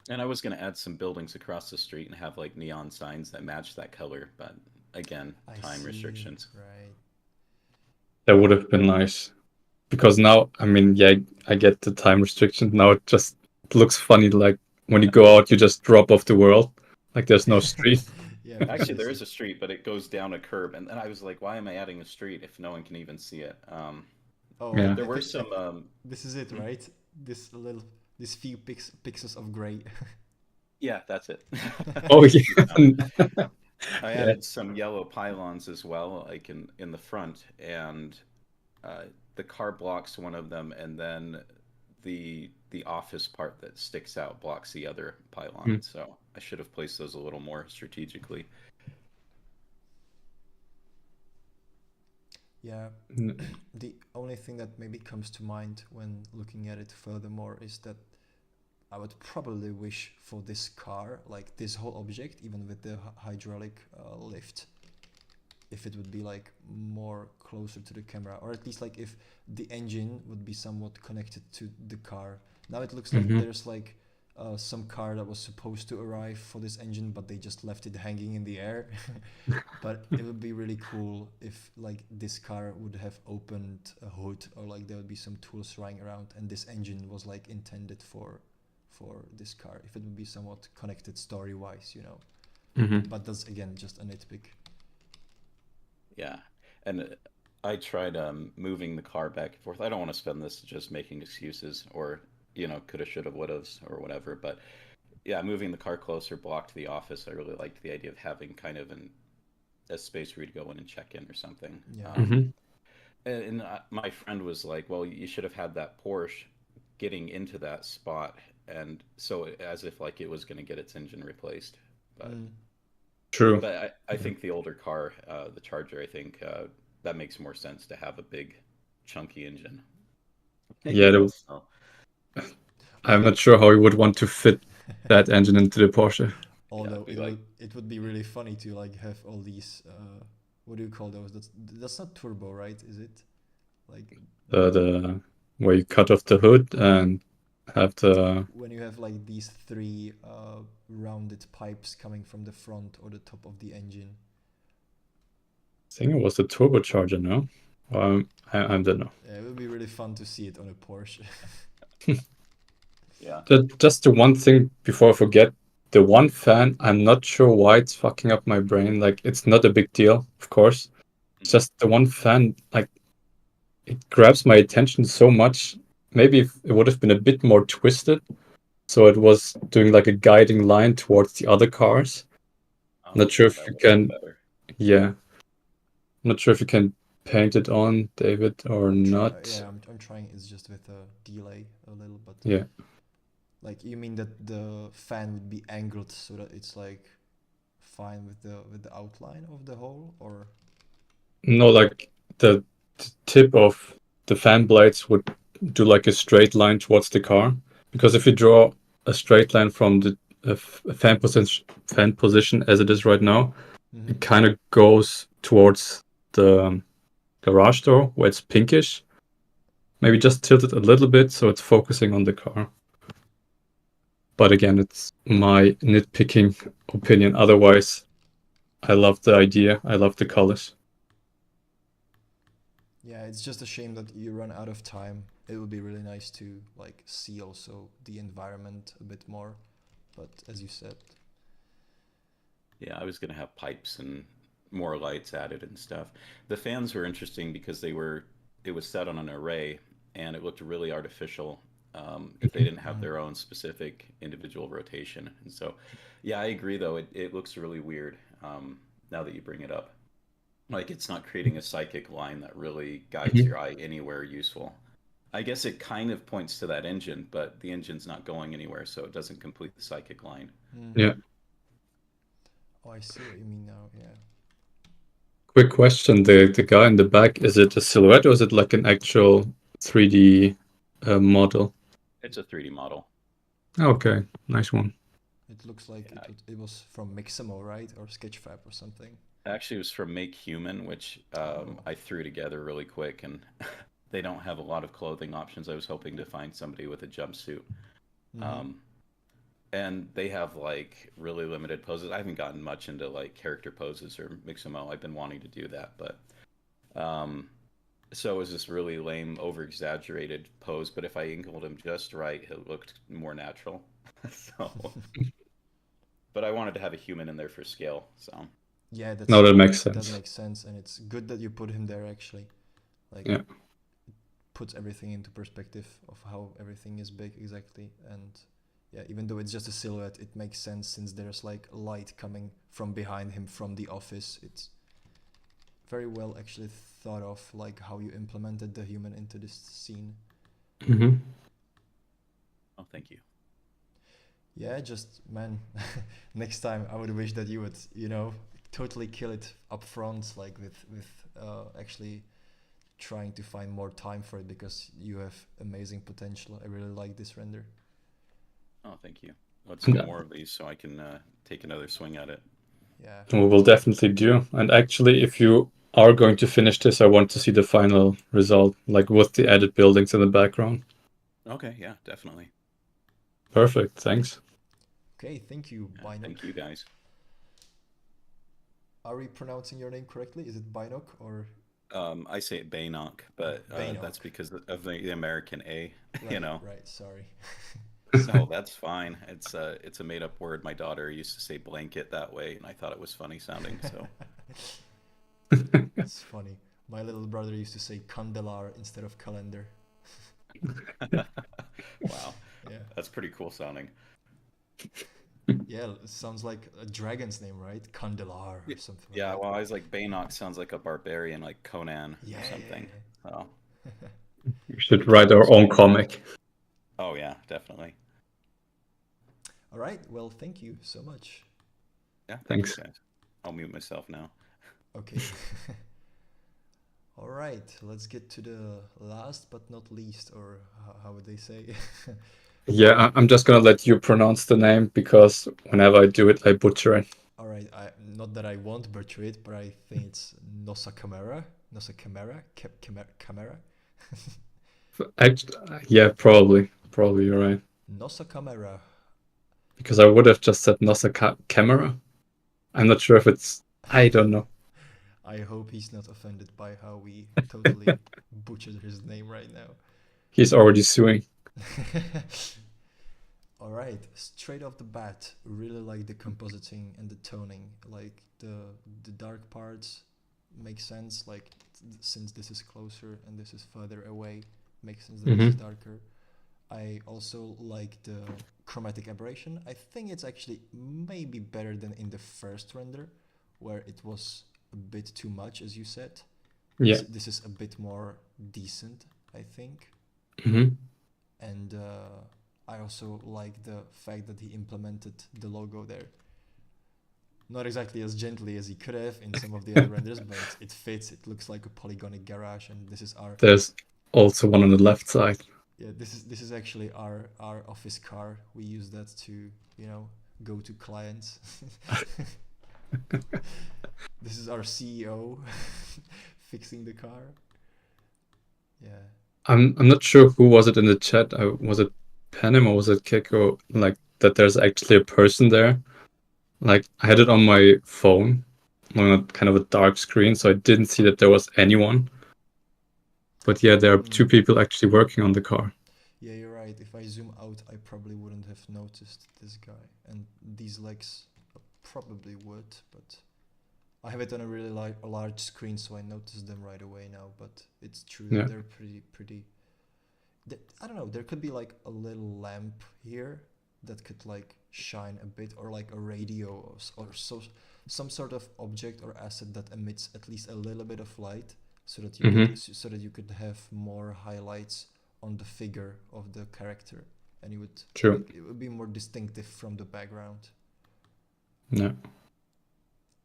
S4: And I was going to add some buildings across the street and have like neon signs that match that color, but again, time restrictions.
S1: Right.
S2: That would have been nice. Because now, I mean, yeah, I get the time restriction. Now it just looks funny. Like, when you go out, you just drop off the world. Like, there's no street.
S1: Yeah,
S4: actually, there is a street, but it goes down a curb. And then I was like, why am I adding a street if no one can even see it?
S2: Yeah.
S4: There were some...
S1: this is it, right? This few pixels of gray.
S4: Yeah, that's it.
S2: Oh, yeah.
S4: I added some yellow pylons as well, like in the front, and the car blocks one of them, and then the office part that sticks out blocks the other pylon. So I should have placed those a little more strategically.
S1: Yeah. The only thing that maybe comes to mind when looking at it furthermore is that I would probably wish for this car, like this whole object, even with the hydraulic lift, if it would be like more closer to the camera, or at least like if the engine would be somewhat connected to the car. Now it looks like there's like some car that was supposed to arrive for this engine, but they just left it hanging in the air. But it would be really cool if like this car would have opened a hood, or like there would be some tools lying around, and this engine was like intended for this car. If it would be somewhat connected story-wise, you know.
S2: Mhm.
S1: But that's again just a nitpick.
S4: Yeah, and I tried moving the car back and forth. I don't want to spend this just making excuses or, coulda, shoulda, wouldas or whatever. But yeah, moving the car closer blocked the office. I really liked the idea of having kind of a space for you to go in and check in or something.
S1: Yeah.
S2: Mhm.
S4: And my friend was like, "Well, you should have had that Porsche getting into that spot," and so as if like it was going to get its engine replaced. But
S1: Mm.
S2: True.
S4: but I think the older car, the Charger, I think that makes more sense to have a big, chunky engine.
S2: Yeah,
S4: So,
S2: I'm not sure how you would want to fit that engine into the Porsche.
S1: Although
S4: be like-
S1: it would be really funny to like have all these what do you call those? That's not turbo, right? Is it? Like
S2: The where you cut off the hood and have the
S1: when you have like these three rounded pipes coming from the front or the top of the engine.
S2: I think it was the turbocharger, no? I don't know.
S1: Yeah, it would be really fun to see it on a Porsche.
S4: yeah.
S2: Just the one thing before I forget, the one fan, I'm not sure why it's fucking up my brain. Like, it's not a big deal, of course. It's just the one fan, like, it grabs my attention so much. Maybe if it would have been a bit more twisted, so it was doing like a guiding line towards the other cars. Not sure if
S4: that
S2: you
S4: would
S2: can,
S4: look better.
S2: yeah. Not sure if you can paint it on, David, or not.
S1: Yeah, I'm trying. It's just with a delay a little, but
S2: Yeah.
S1: like you mean that the fan would be angled so that it's like fine with the outline of the hole, or
S2: No, like the tip of the fan blades would do like a straight line towards the car. Because if you draw a straight line from the fan position as it is right now, it kind of goes towards the garage door where it's pinkish. Maybe just tilt it a little bit so it's focusing on the car. But again, it's my nitpicking opinion. Otherwise, I love the idea. I love the colors.
S1: yeah, it's just a shame that you run out of time. It would be really nice to like see also the environment a bit more, but as you said,
S4: Yeah, I was gonna have pipes and more lights added and stuff. The fans were interesting because it was set on an array and it looked really artificial if they didn't have their own specific individual rotation. And so, yeah, I agree though. It looks really weird now that you bring it up. Like it's not creating a psychic line that really guides your eye anywhere useful. I guess it kind of points to that engine, but the engine's not going anywhere, so it doesn't complete the psychic line.
S2: Yeah.
S1: Oh, I see what you mean now. Yeah.
S2: Quick question: the guy in the back, is it a silhouette or is it like an actual 3D model?
S4: It's a 3D model.
S2: Okay, nice one.
S1: It looks like
S4: Yeah.
S1: it was from Mixamo, right, or Sketchfab or something.
S4: Actually, it was from Make Human, which I threw together really quick, and they don't have a lot of clothing options. I was hoping to find somebody with a jumpsuit. And they have like really limited poses. I haven't gotten much into like character poses or Mixamo. I've been wanting to do that, but so it was this really lame, over-exaggerated pose. But if I angled him just right, it looked more natural. So, but I wanted to have a human in there for scale. So
S1: Yeah, that's
S2: No, that makes
S1: does
S2: sense.
S1: make sense, and it's good that you put him there actually. Like,
S2: Yeah.
S1: it puts everything into perspective of how everything is big exactly, and yeah, even though it's just a silhouette, it makes sense since there's like light coming from behind him from the office. It's very well actually thought of, like how you implemented the human into this scene.
S2: Mm-hmm.
S4: oh, thank you.
S1: Yeah, just man, next time I would wish that you would, totally kill it up front, like with actually trying to find more time for it, because you have amazing potential. I really like this render.
S4: Oh, thank you. Let's get more of these so I can take another swing at it.
S1: Yeah.
S2: We will definitely do. And actually, if you are going to finish this, I want to see the final result, like with the added buildings in the background.
S4: Okay, yeah, definitely.
S2: Perfect. Thanks.
S1: Okay, thank you,
S4: Yeah,
S1: Binoc.
S4: thank you guys.
S1: Are we pronouncing your name correctly? Is it Binoc or
S4: I say it Baynock, but
S1: Banoc?
S4: that's because of the American A. You
S1: Right,
S4: know.
S1: right. Sorry.
S4: No, that's fine. It's a made up word. My daughter used to say blanket that way, and I thought it was funny sounding. So
S1: It's funny. My little brother used to say candelar instead of calendar.
S4: wow,
S1: Yeah,
S4: that's pretty cool sounding.
S1: yeah. It sounds like a dragon's name, right? Candelar or something like
S4: Yeah,
S1: that.
S4: well, I was like Baynock sounds like a barbarian, like Conan
S1: Yeah,
S4: or something.
S1: yeah,
S4: So,
S1: yeah.
S2: We should write our own comic.
S4: oh yeah, definitely.
S1: All right. Well, thank you so much.
S4: Yeah, thank you
S2: Thanks.
S4: guys. I'll mute myself now.
S1: Okay. All right. Let's get to the last but not least, or how would they say?
S2: Yeah, I'm just gonna let you pronounce the name because whenever I do it, I butcher it.
S1: All right. Not that I won't butcher it, but I think it's Nosa Camara. Nosa Camara. Camara.
S2: Actually, yeah, probably you're right.
S1: Nosa Camara.
S2: Because I would have just said Nosa Camera. I'm not sure if it's. I don't know.
S1: I hope he's not offended by how we totally butchered his name right now.
S2: He's already suing.
S1: All right, straight off the bat, really like the compositing and the toning. Like the dark parts make sense. Like since this is closer and this is further away, makes sense that this is darker. I also like the chromatic aberration. I think it's actually maybe better than in the first render, where it was a bit too much, as you said.
S2: Yeah.
S1: This is a bit more decent, I think.
S2: Mm-hmm.
S1: And I also like the fact that he implemented the logo there. Not exactly as gently as he could have in some of the other renders, but it fits. It looks like a polygonic garage, and this is our.
S2: There's also one on the left side.
S1: Yeah, this is actually our office car. We use that to go to clients. This is our CEO fixing the car. Yeah.
S2: I'm not sure who was it in the chat. Was it Panem or was it Keiko? Like that there's actually a person there. Like I had it on my phone on a kind of a dark screen, so I didn't see that there was anyone. But yeah, there are two people actually working on the car.
S1: Yeah, you're right. If I zoom out, I probably wouldn't have noticed this guy. And these legs probably would, but I have it on a really large screen, so I noticed them right away now. But it's true that they're pretty. I don't know. There could be like a little lamp here that could like shine a bit, or like a radio, or some sort of object or asset that emits at least a little bit of light, so that you could have more highlights on the figure of the character, and it would be more distinctive from the background.
S2: Yeah.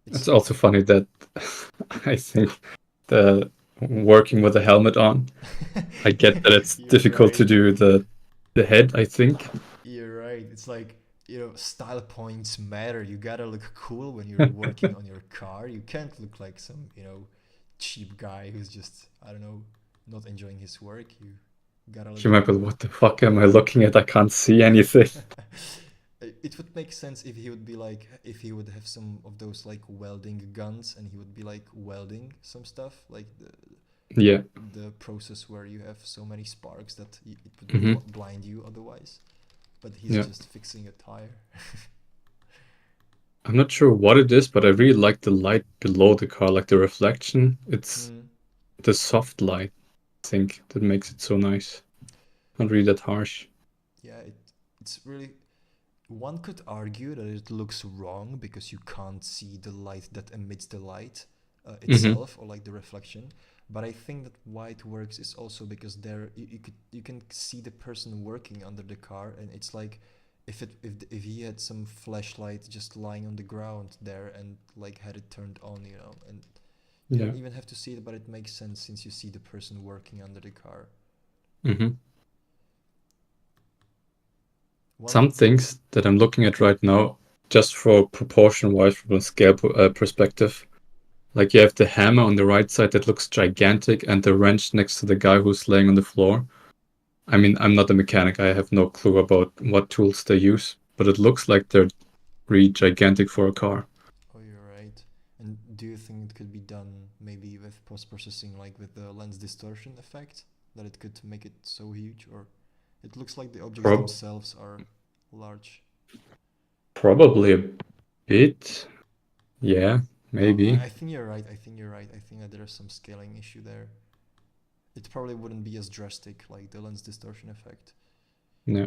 S2: It's also funny that I think the working with a helmet on, I get that it's difficult to do the head, I think.
S1: You're right. It's like, style points matter. You gotta look cool when you're working on your car. You can't look like some, cheap guy who's just, I don't know, not enjoying his work. You gotta look.
S2: You might be, what the fuck am I looking at? I can't see anything.
S1: It would make sense if he would have some of those like welding guns, and he would be like welding some stuff, like the process where you have so many sparks that it would blind you otherwise. But he's just fixing a tire.
S2: I'm not sure what it is, but I really like the light below the car, like the reflection. It's the soft light, I think, that makes it so nice. Not really that harsh.
S1: Yeah, it's really. One could argue that it looks wrong because you can't see the light that emits the light itself, or like the reflection. But I think that why it works is also because there you can see the person working under the car, and it's like if he had some flashlight just lying on the ground there and like had it turned on, and you don't even have to see it, but it makes sense since you see the person working under the car.
S2: Some things that I'm looking at right now, just for proportion-wise from a scale perspective, like you have the hammer on the right side that looks gigantic, and the wrench next to the guy who's laying on the floor. I mean, I'm not a mechanic. I have no clue about what tools they use, but it looks like they're really gigantic for a car.
S1: Oh, you're right. And do you think it could be done maybe with post-processing, like with the lens distortion effect, that it could make it so huge? Or it looks like the objects
S2: Prob-
S1: themselves are large.
S2: Probably a bit. Yeah, maybe.
S1: I think you're right. I think you're right. I think that there's some scaling issue there. It probably wouldn't be as drastic like the lens distortion effect.
S2: Yeah.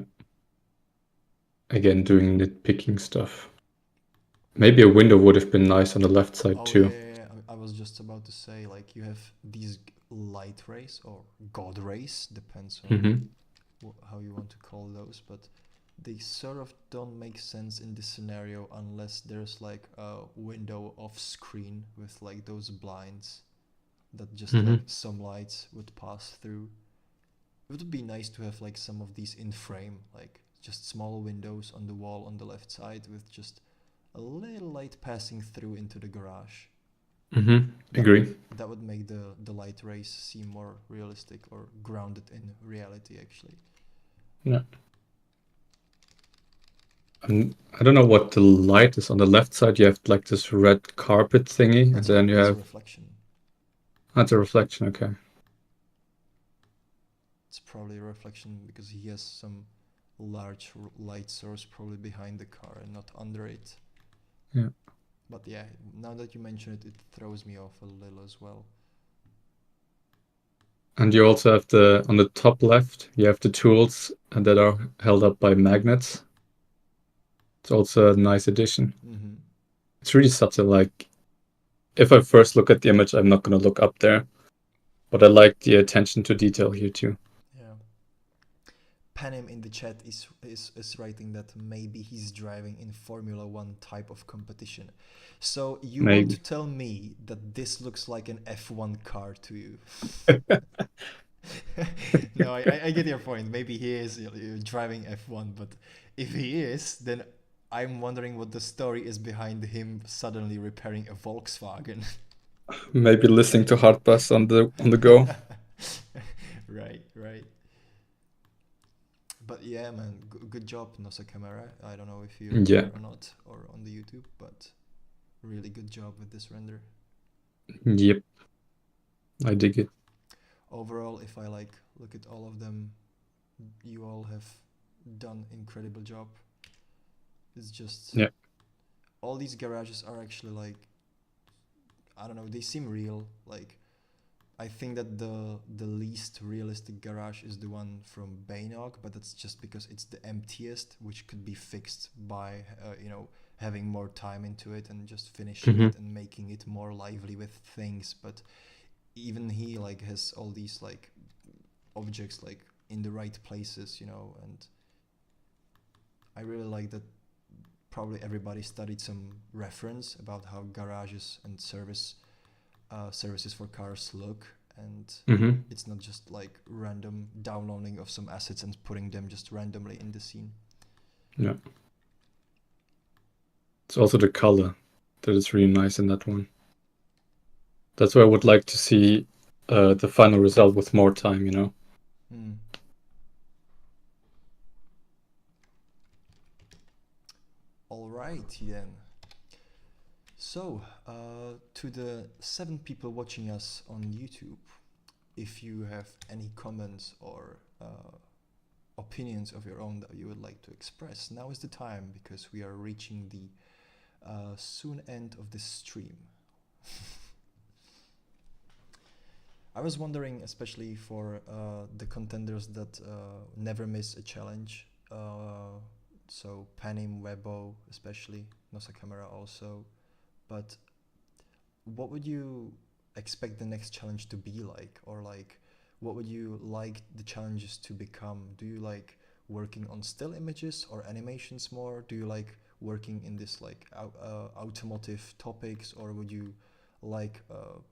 S2: Again, doing nitpicking stuff. Maybe a window would have been nice on the left side
S1: Oh
S2: too.
S1: yeah. I was just about to say, like, you have these light rays or God rays, depends on
S2: Mm-hmm.
S1: how you want to call those, but they sort of don't make sense in this scenario unless there's like a window off screen with like those blinds that just
S2: Mm-hmm.
S1: like some lights would pass through. It would be nice to have like some of these in frame, like just small windows on the wall on the left side with just a little light passing through into the garage.
S2: Mm-hmm. Agree.
S1: That would make the light rays seem more realistic or grounded in reality, actually.
S2: Yeah. I don't know what the light is on the left side. You have like this red carpet thingy, and then you
S1: That's a
S2: have
S1: reflection.
S2: that's a reflection. Okay.
S1: It's probably a reflection because he has some large light source probably behind the car and not under it.
S2: Yeah.
S1: But yeah, now that you mention it, it throws me off a little as well.
S2: And you also have on the top left, you have the tools that are held up by magnets. It's also a nice addition.
S1: Mm-hmm.
S2: It's really subtle. Like, if I first look at the image, I'm not going to look up there. But I like the attention to detail here too.
S1: Yeah. Panem in the chat is writing that maybe he's driving in Formula One type of competition. So you want
S2: Maybe.
S1: to tell me that this looks like an F1 car to you? No, I get your point. Maybe he is driving F1, but if he is, then I'm wondering what the story is behind him suddenly repairing a Volkswagen.
S2: Maybe listening to hard bass on the go.
S1: Right. But yeah, man, good job, Nosa Camera. I don't know if you're
S2: Yeah.
S1: here or not, or on the YouTube, but really good job with this render.
S2: Yep. I dig it.
S1: Overall, if I like look at all of them, you all have done incredible job. It's just
S2: Yeah.
S1: all these garages are actually like, I don't know, they seem real. Like, I think that the least realistic garage is the one from Bainog, but that's just because it's the emptiest, which could be fixed by having more time into it and just finishing
S2: Mhm.
S1: it and making it more lively with things. But even he like has all these like objects like in the right places, and I really like that. Probably everybody studied some reference about how garages and services for cars look, and
S2: Mm-hmm.
S1: it's not just like random downloading of some assets and putting them just randomly in the scene.
S2: Yeah. It's also the color that is really nice in that one. That's why I would like to see the final result with more time,
S1: Hmm. Alrighty then. So, to the 7 people watching us on YouTube, if you have any comments or opinions of your own that you would like to express, now is the time, because we are reaching the soon end of this stream. I was wondering, especially for the contenders that never miss a challenge, so Panim, Webo especially, Nosa Camera also, but what would you expect the next challenge to be like? Or like, what would you like the challenges to become? Do you like working on still images or animations more? Do you like working in this like automotive topics, or would you like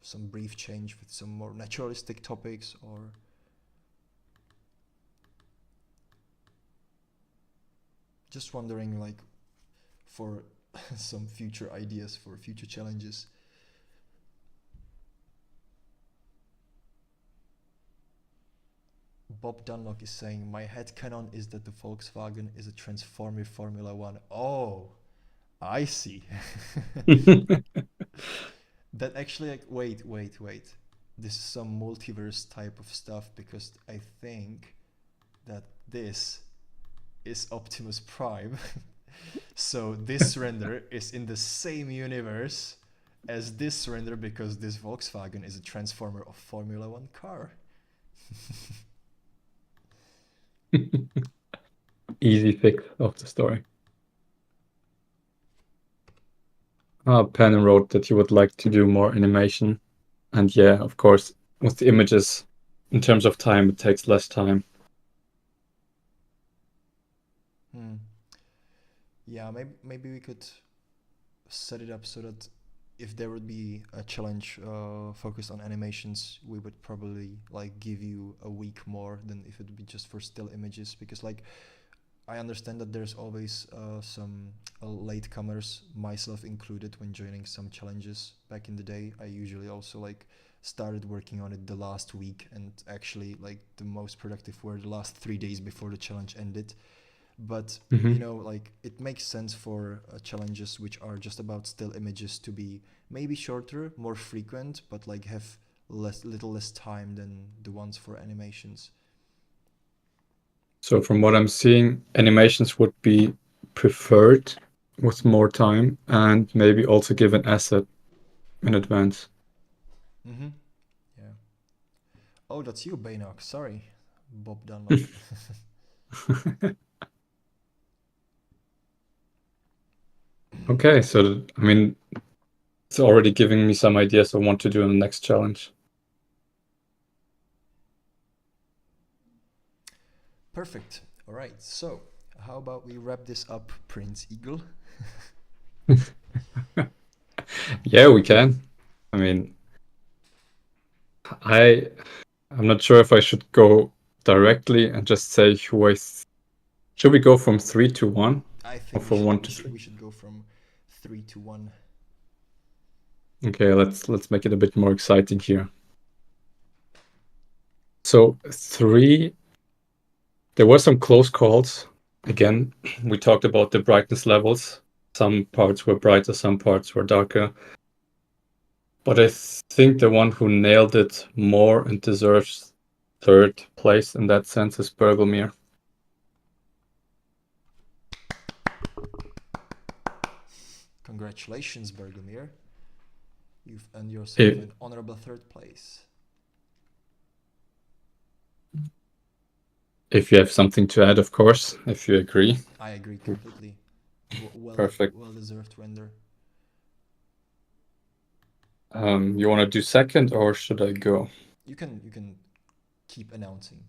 S1: some brief change with some more naturalistic topics? Or just wondering, like, for some future ideas for future challenges. Bob Dunlock is saying, my headcanon is that the Volkswagen is a transformer Formula One. Oh, I see. That actually, like, wait. This is some multiverse type of stuff because I think that this is Optimus Prime. So this render is in the same universe as this render because this Volkswagen is a transformer of Formula One car.
S2: Easy fix of the story. Pen wrote that he would like to do more animation. And yeah, of course, with the images, in terms of time, it takes less time.
S1: Yeah, maybe we could set it up so that if there would be a challenge focused on animations, we would probably like give you a week more than if it would be just for still images, because like I understand that there's always some latecomers, myself included, when joining some challenges back in the day. I usually also like started working on it the last week, and actually like the most productive were the last 3 days before the challenge ended. But you know, like it makes sense for challenges which are just about still images to be maybe shorter, more frequent, but like have little less time than the ones for animations.
S2: So from what I'm seeing, animations would be preferred with more time and maybe also give an asset in advance.
S1: Mm-hmm. Yeah. Oh, that's you, Bainok. Sorry, Bob Dunlop.
S2: Okay, so I mean, it's already giving me some ideas of what to do in the next challenge.
S1: Perfect. All right. So, how about we wrap this up, Prince Eagle?
S2: Yeah, we can. I mean, I'm not sure if I should go directly and just say who should we go from 3 to 1?
S1: I
S2: Or
S1: think
S2: from 1 to 3?
S1: we should go from 3 to 1.
S2: Okay, let's make it a bit more exciting here. So 3, there were some close calls. Again, we talked about the brightness levels. Some parts were brighter, some parts were darker. But I think the one who nailed it more and deserves 3rd place in that sense is Bergelmir.
S1: Congratulations, Bergelmir. You've earned yourself an honorable 3rd place.
S2: If you have something to add, of course, if you agree.
S1: I agree completely.
S2: Perfect.
S1: Well deserved render.
S2: You want to do 2nd or should I go?
S1: You can keep announcing.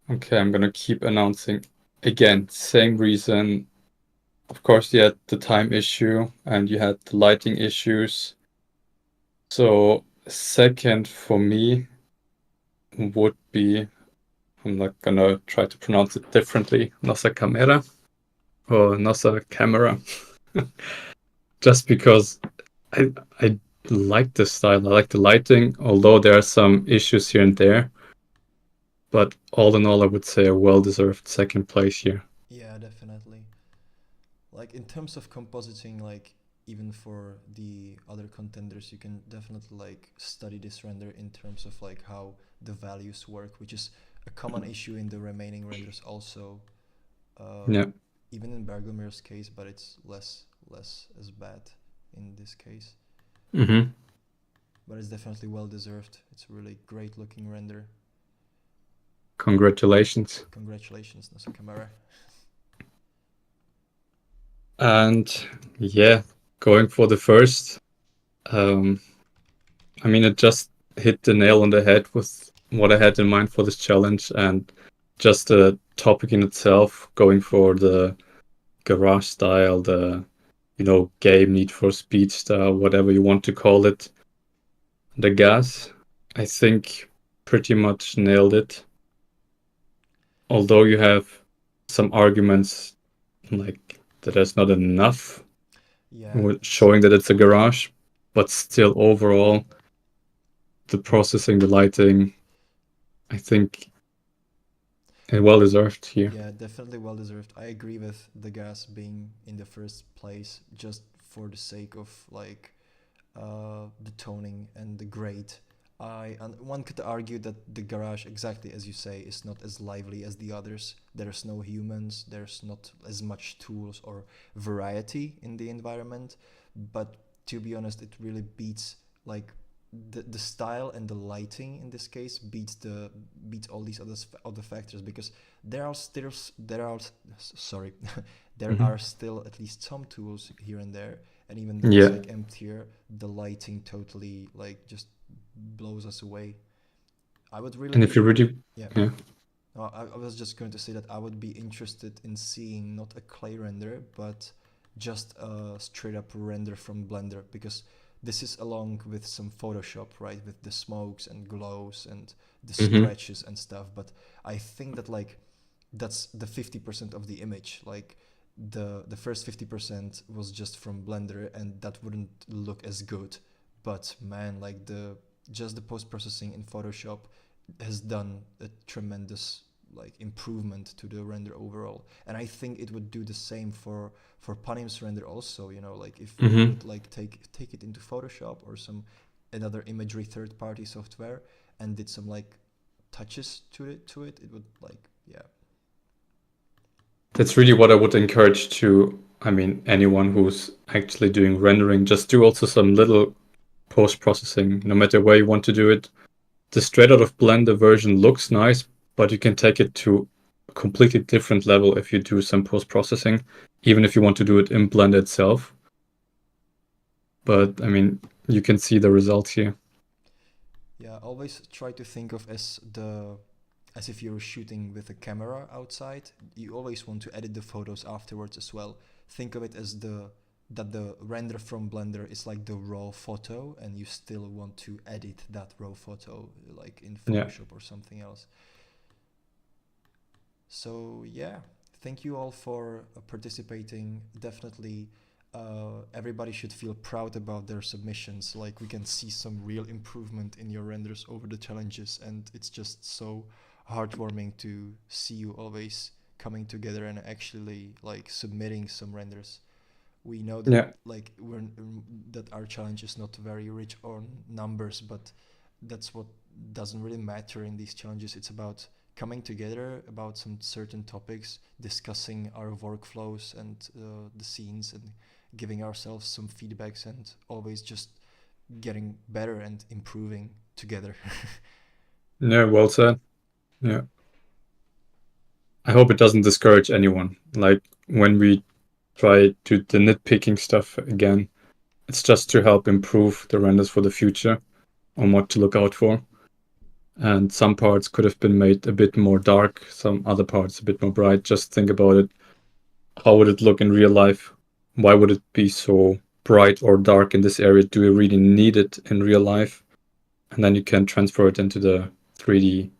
S2: Okay, I'm gonna keep announcing. Again, same reason. Of course, you had the time issue and you had the lighting issues. So 2nd for me would be, I'm not gonna try to pronounce it differently, Nossa Camera or Nossa Camera. Just because I like the style, I like the lighting, although there are some issues here and there. But all in all, I would say a well-deserved 2nd place here.
S1: Yeah, definitely. Like in terms of compositing, like even for the other contenders, you can definitely like study this render in terms of like how the values work, which is a common issue in the remaining renders also.
S2: Yeah.
S1: Even in Bergelmir's case, but it's less as bad in this case.
S2: Mm-hmm.
S1: But it's definitely well deserved. It's a really great looking render.
S2: Congratulations.
S1: Congratulations, Nossa Camera.
S2: And yeah, going for the 1st. I mean, it just hit the nail on the head with what I had in mind for this challenge, and just the topic in itself, going for the garage style, the game Need for Speed style, whatever you want to call it. The gas, I think, pretty much nailed it. Although you have some arguments like that there's not enough showing that it's a garage, but still overall, the processing, the lighting, I think well deserved here.
S1: Yeah, definitely well deserved. I agree with the gas being in the first place just for the sake of like the toning and the grade. And one could argue that the garage, exactly as you say, is not as lively as the others. There's no humans, there's not as much tools or variety in the environment. But to be honest, it really beats like the style and the lighting in this case beats all these other factors, because there are sorry there
S2: Mhm.
S1: are still at least some tools here and there, and even though it's
S2: Yeah.
S1: like emptier, the lighting totally like just blows us away. I would really
S2: And if you
S1: be
S2: really,
S1: yeah.
S2: yeah,
S1: I was just going to say that I would be interested in seeing not a clay render, but just a straight up render from Blender, because this is along with some Photoshop, right? With the smokes and glows and the
S2: hmm
S1: stretches and stuff. But I think that like that's the 50% of the image. Like the first 50% was just from Blender, and that wouldn't look as good. But man, like the post processing in Photoshop has done a tremendous like improvement to the render overall, and I think it would do the same for Panim's render also. You know, like if we
S2: hmm
S1: would like take it into Photoshop or some another imagery third party software and did some like touches to it would like yeah.
S2: that's really what I would encourage to, I mean, anyone who's actually doing rendering, just do also some little post-processing, no matter where you want to do it. The straight out of Blender version looks nice, but you can take it to a completely different level if you do some post-processing, even if you want to do it in Blender itself. But I mean, you can see the results here.
S1: Yeah, always try to think of as if you're shooting with a camera outside. You always want to edit the photos afterwards as well. Think of it as the render from Blender is like the raw photo, and you still want to edit that raw photo like in
S2: Yeah.
S1: Photoshop or something else. So yeah, thank you all for participating. Definitely, everybody should feel proud about their submissions. Like we can see some real improvement in your renders over the challenges, and it's just so heartwarming to see you always coming together and actually like submitting some renders. We know that
S2: Yeah.
S1: like that our challenge is not very rich on numbers, but that's what doesn't really matter in these challenges. It's about coming together about some certain topics, discussing our workflows and the scenes, and giving ourselves some feedbacks, and always just getting better and improving together.
S2: Yeah, well said. Yeah. I hope it doesn't discourage anyone. Like when we try to the nitpicking stuff again, it's just to help improve the renders for the future on what to look out for. And some parts could have been made a bit more dark, some other parts a bit more bright. Just think about it. How would it look in real life? Why would it be so bright or dark in this area? Do we really need it in real life? And then you can transfer it into the 3D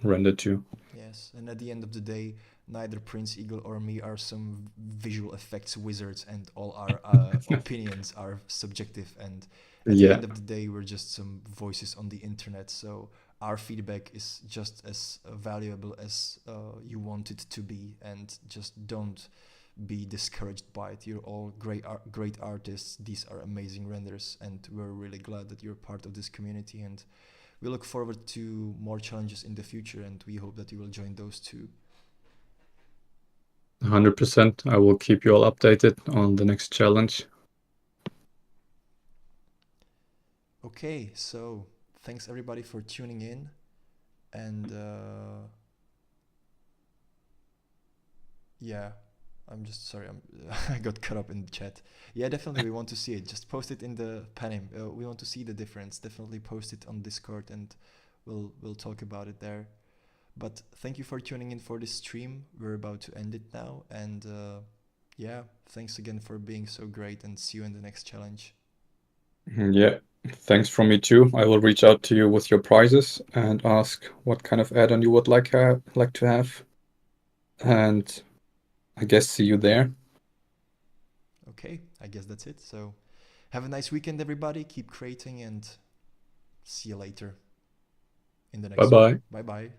S2: render too.
S1: Yes, and at the end of the day, neither Prince Eagle or me are some visual effects wizards, and all our opinions are subjective. And at the
S2: Yeah.
S1: end of the day, we're just some voices on the internet. So our feedback is just as valuable as you want it to be, and just don't be discouraged by it. You're all great artists. These are amazing renders, and we're really glad that you're part of this community. And we look forward to more challenges in the future, and we hope that you will join those too.
S2: 100%. I will keep you all updated on the next challenge.
S1: Okay, so thanks everybody for tuning in, and yeah, I'm just sorry, I got caught up in the chat. Yeah, definitely we want to see it. Just post it in the panim. We want to see the difference. Definitely post it on Discord, and we'll talk about it there. But thank you for tuning in for this stream. We're about to end it now, and yeah, thanks again for being so great, and see you in the next challenge.
S2: Yeah, thanks from me too. I will reach out to you with your prizes and ask what kind of add-on you would like to have. And I guess see you there.
S1: Okay, I guess that's it. So have a nice weekend, everybody. Keep creating, and see you later in the next one.
S2: Bye-bye.
S1: Bye bye.